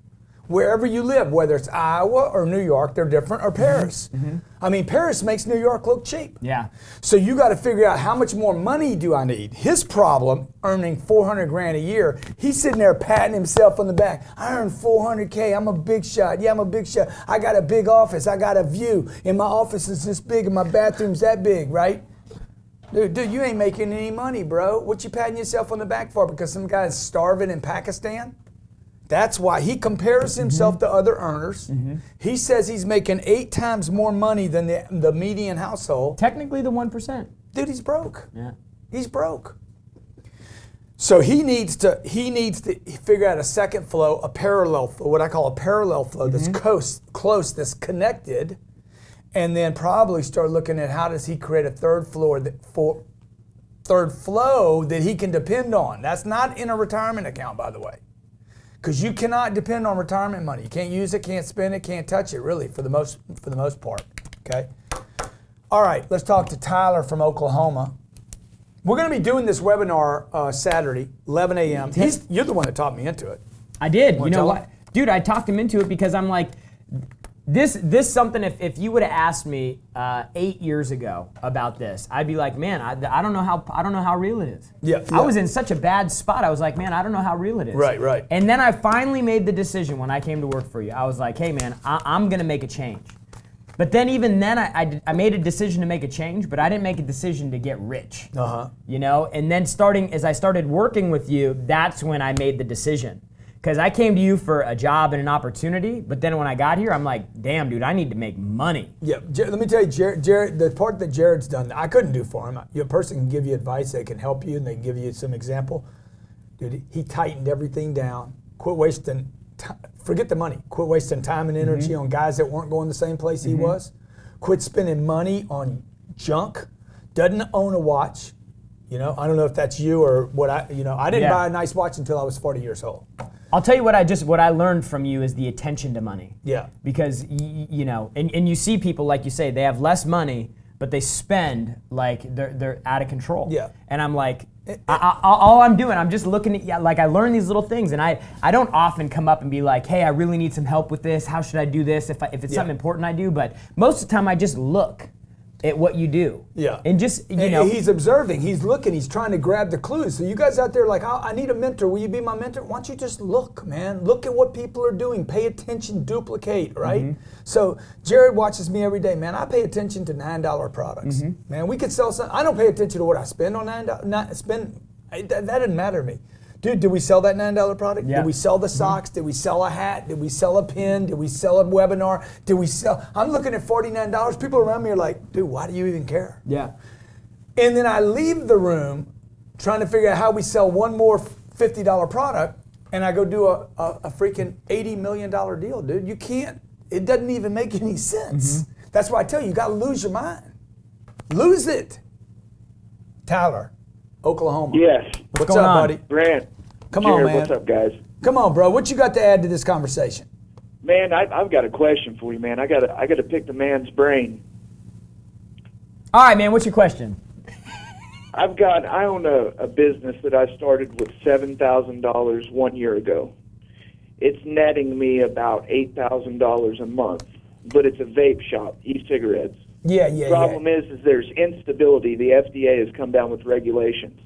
wherever you live, whether it's Iowa or New York, they're different, or Paris. Mm-hmm. I mean, Paris makes New York look cheap. Yeah. So you got to figure out how much more money do I need. His problem, earning 400 grand a year, he's sitting there patting himself on the back. I earn 400K, I'm a big shot. Yeah, I'm a big shot. I got a big office, I got a view. And my office is this big and my bathroom's that big, right? Dude, you ain't making any money, bro. What you patting yourself on the back for? Because some guy's starving in Pakistan? That's why he compares himself to other earners. Mm-hmm. He says he's making 8 times more money than the median household. Technically the 1%. Dude, he's broke. Yeah. He's broke. So he needs to figure out a second flow, a parallel flow, what I call a parallel flow that's close, that's connected, and then probably start looking at how does he create a third flow that he can depend on. That's not in a retirement account, by the way. Because you cannot depend on retirement money. You can't use it, can't spend it, can't touch it, really, for the most part. Okay. All right, let's talk to Tyler from Oklahoma. We're going to be doing this webinar Saturday, 11 a.m. You're the one that taught me into it. I did. You know tell what, him? dude? I talked him into it because I'm like, this something. If you would have asked me 8 years ago about this, I'd be like, man, I don't know how real it is. Yeah. I was in such a bad spot. I was like, man, I don't know how real it is. Right. And then I finally made the decision when I came to work for you. I was like, hey, man, I'm gonna make a change. But then even then, I made a decision to make a change, but I didn't make a decision to get rich. You know. And then as I started working with you, that's when I made the decision. Because I came to you for a job and an opportunity, but then when I got here, I'm like, damn, dude, I need to make money. Yeah, let me tell you, Jarrod, the part that Jarrod's done, I couldn't do for him. A person can give you advice, they can help you, and they can give you some example. Dude, he tightened everything down. Quit wasting, forget the money. Quit wasting time and energy on guys that weren't going the same place he was. Quit spending money on junk. Doesn't own a watch. You know, I don't know if that's you or what I didn't buy a nice watch until I was 40 years old. I'll tell you what I learned from you is the attention to money. Yeah. Because you know, and you see people like you say they have less money, but they spend like they're out of control. Yeah. And I'm like, all I'm doing, I'm just looking at like I learn these little things, and I don't often come up and be like, hey, I really need some help with this. How should I do this? If it's something important I do, but most of the time I just look. at what you do. Yeah. And just, you know. He's observing, he's looking, he's trying to grab the clues. So you guys out there like, I need a mentor. Will you be my mentor? Why don't you just look, man? Look at what people are doing. Pay attention, duplicate, right? So Jarrod watches me every day, man. I pay attention to $9 products. Man, we could sell something. I don't pay attention to what I spend on $9. That doesn't matter to me. Dude, did we sell that $9 product? Yeah. Did we sell the socks? Did we sell a hat? Did we sell a pin? Did we sell a webinar? Did we sell? I'm looking at $49. People around me are like, dude, why do you even care? Yeah. And then I leave the room trying to figure out how we sell one more $50 product, and I go do a freaking $80 million deal, dude. You can't. It doesn't even make any sense. That's why I tell you, you got to lose your mind. Lose it. Tyler, Oklahoma. Yes. What's up, buddy? Grant. Come Jarrod, on, man. What's up, guys? Come on, bro. What you got to add to this conversation? Man, I've got a question for you, man. I gotta pick the man's brain. All right, man. What's your question? I own a business that I started with $7,000 1 year ago. It's netting me about $8,000 a month, but it's a vape shop, e-cigarettes. Yeah. Problem is there's instability. The FDA has come down with regulations.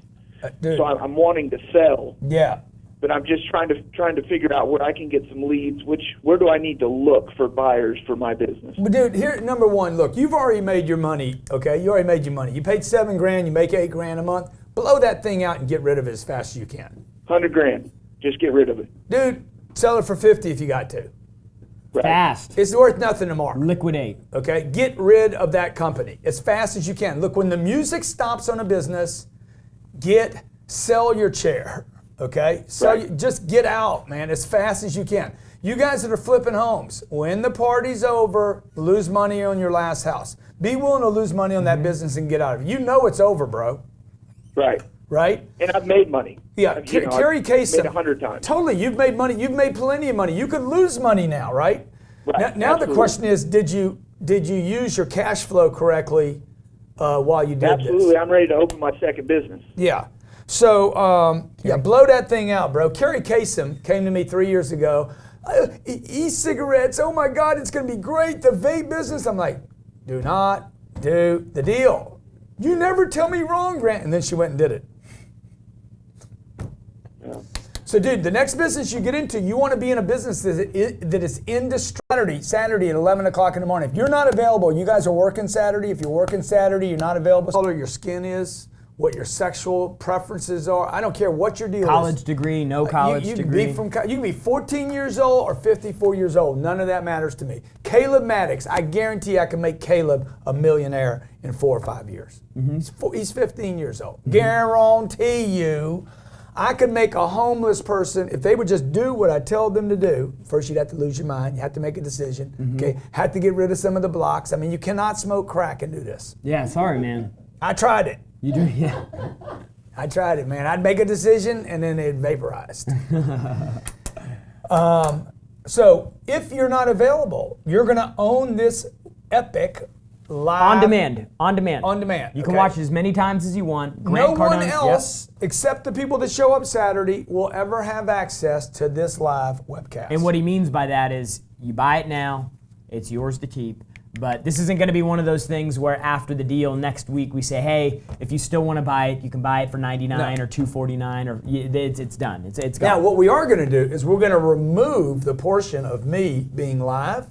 Dude. So I'm wanting to sell. Yeah. But I'm just trying to figure out where I can get some leads. Where do I need to look for buyers for my business? But dude, here, number one, look, you've already made your money, okay? You already made your money. You paid $7,000, you make $8,000 a month. Blow that thing out and get rid of it as fast as you can. $100,000. Just get rid of it. Dude, sell it for $50 if you got to. Right. Fast. It's worth nothing tomorrow. Liquidate. Okay? Get rid of that company as fast as you can. Look, when the music stops on a business, sell your chair. Okay? Just get out, man, as fast as you can. You guys that are flipping homes, when the party's over, lose money on your last house. Be willing to lose money on that business and get out of it. You know it's over, bro. Right. Right? And I've made money. Yeah, Carrie Kasem. Made 100 times. Totally, you've made money. You've made plenty of money. You could lose money now, right? Right. Now the question is, did you use your cash flow correctly while you did this? Absolutely. I'm ready to open my second business. Yeah. So, blow that thing out, bro. Carrie Kasem came to me 3 years ago. E-cigarettes, oh my God, it's going to be great. The vape business. I'm like, do not do the deal. You never tell me wrong, Grant. And then she went and did it. Yeah. So, dude, the next business you get into, you want to be in a business that is indestructible. Saturday at 11 o'clock in the morning. If you're not available, you guys are working Saturday. If you're working Saturday, you're not available. Color your skin is, what your sexual preferences are. I don't care what your deal is. College degree, no college degree. You can be 14 years old or 54 years old. None of that matters to me. Caleb Maddox, I guarantee I can make Caleb a millionaire in 4 or 5 years. He's 15 years old. Guarantee you, I could make a homeless person, if they would just do what I tell them to do. First, you'd have to lose your mind. You have to make a decision. Okay, have to get rid of some of the blocks. I mean, you cannot smoke crack and do this. Yeah, sorry, man. I tried it. You do, yeah. I tried it, man. I'd make a decision and then it vaporized. So if you're not available, you're going to own this epic live. On demand. You can watch it as many times as you want. No one else except the people that show up Saturday will ever have access to this live webcast. And what he means by that is you buy it now, it's yours to keep. But this isn't going to be one of those things where after the deal next week we say, hey, if you still want to buy it, you can buy it for $99 or $249 or it's done. It's gone. Now what we are going to do is we're going to remove the portion of me being live,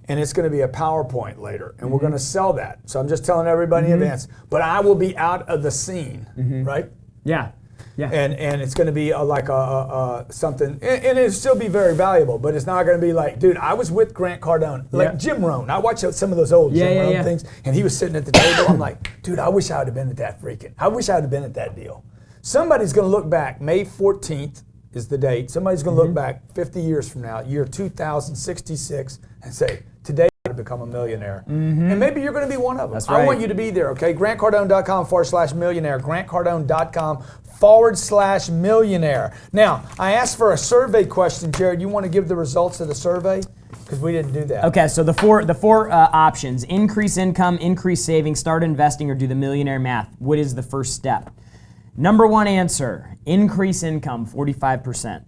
and it's going to be a PowerPoint later, and we're going to sell that. So I'm just telling everybody in advance. But I will be out of the scene, right? Yeah. Yeah. And it's going to be like something, and it'll still be very valuable, but it's not going to be like, dude, I was with Grant Cardone, like Jim Rohn. I watched some of those old Jim Rohn things, and he was sitting at the table. I'm like, dude, I wish I would have been at that I wish I would have been at that deal. Somebody's going to look back, May 14th is the date. Somebody's going to look back 50 years from now, year 2066, and say, today to become a millionaire. And maybe you're going to be one of them. That's right. I want you to be there, okay? GrantCardone.com/millionaire. GrantCardone.com/millionaire. Now, I asked for a survey question, Jarrod. You want to give the results of the survey? Because we didn't do that. Okay, so the four options: increase income, increase savings, start investing, or do the millionaire math. What is the first step? Number one answer: increase income, 45%.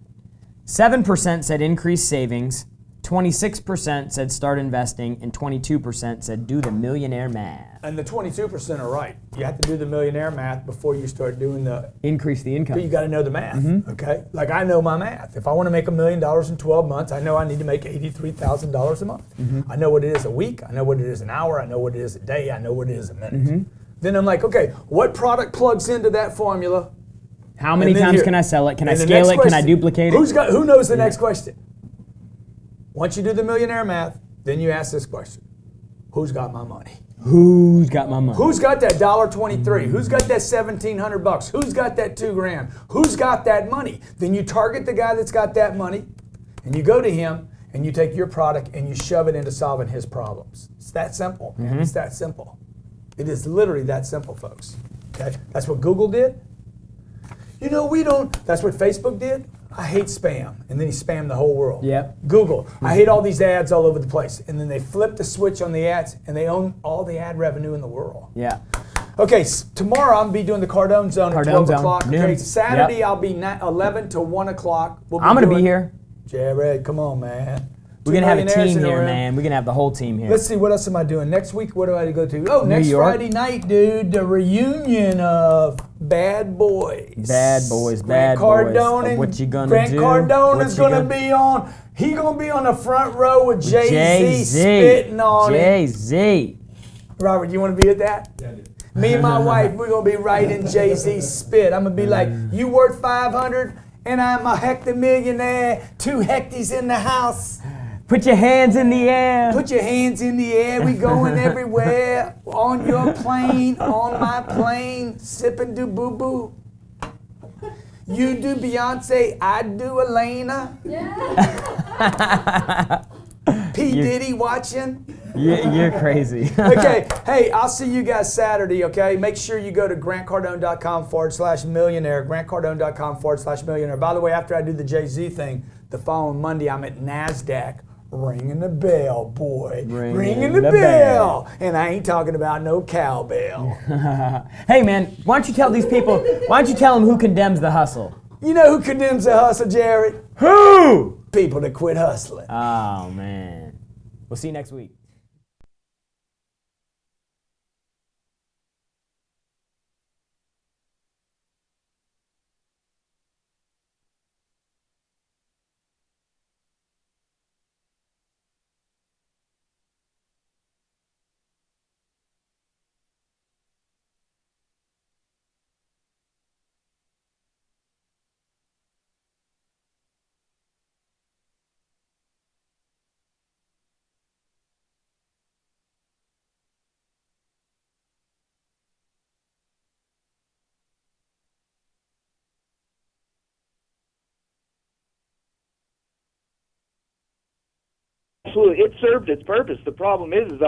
7% said increase savings. 26% said start investing, and 22% said do the millionaire math. And the 22% are right. You have to do the millionaire math before you start doing the... Increase the income. You got to know the math, okay? Like I know my math. If I want to make $1 million in 12 months, I know I need to make $83,000 a month. I know what it is a week. I know what it is an hour. I know what it is a day. I know what it is a minute. Then I'm like, okay, what product plugs into that formula? How many times can I sell it? Can I scale it? Can I duplicate it? Who knows the next question? Once you do the millionaire math, then you ask this question. Who's got my money? Who's got my money? Who's got that $1.23? Who's got that $1,700? Who's got that $2,000? Who's got that money? Then you target the guy that's got that money, and you go to him, and you take your product, and you shove it into solving his problems. It's that simple, man. It's that simple. It is literally that simple, folks. Okay? That's what Google did. You know, that's what Facebook did. I hate spam, and then he spammed the whole world. Yep. Google, I hate all these ads all over the place, and then they flip the switch on the ads, and they own all the ad revenue in the world. Yeah. Okay, tomorrow I'm gonna be doing the Cardone Zone at 12 o'clock. Noon. Okay, Saturday I'll be 11 to 1 o'clock. I'm gonna be here. Jarrod, come on, man. We're gonna have a team here, man. We're gonna have the whole team here. Let's see, what else am I doing next week? What do I go to? Oh, next York. Friday night, dude. The reunion of Bad Boys. Bad Boys, Grant Bad Cardone Boys. And what you gonna Grant do? Cardone is gonna be on. He gonna be on the front row with Jay-Z spitting on it. Jay-Z. Robert, you want to be at that? Yeah, I do. Me and my wife, we're gonna be right in Jay-Z's spit. I'm gonna be like, you worth 500, and I'm a hectomillionaire. 2 hecties in the house. Put your hands in the air. Put your hands in the air. We going everywhere. On your plane, on my plane, sipping do boo boo. You do Beyonce, I do Elena. Yeah. P. Diddy watching. You're crazy. Okay, hey, I'll see you guys Saturday, okay? Make sure you go to grantcardone.com/millionaire, grantcardone.com/millionaire. By the way, after I do the Jay-Z thing, the following Monday, I'm at NASDAQ. Ringing the bell, boy. Ringing the bell. And I ain't talking about no cowbell. Hey, man, why don't you tell these people, why don't you tell them who condemns the hustle? You know who condemns the hustle, Jarrod? Who? People that quit hustling. Oh, man. We'll see you next week. Absolutely, it served its purpose. The problem is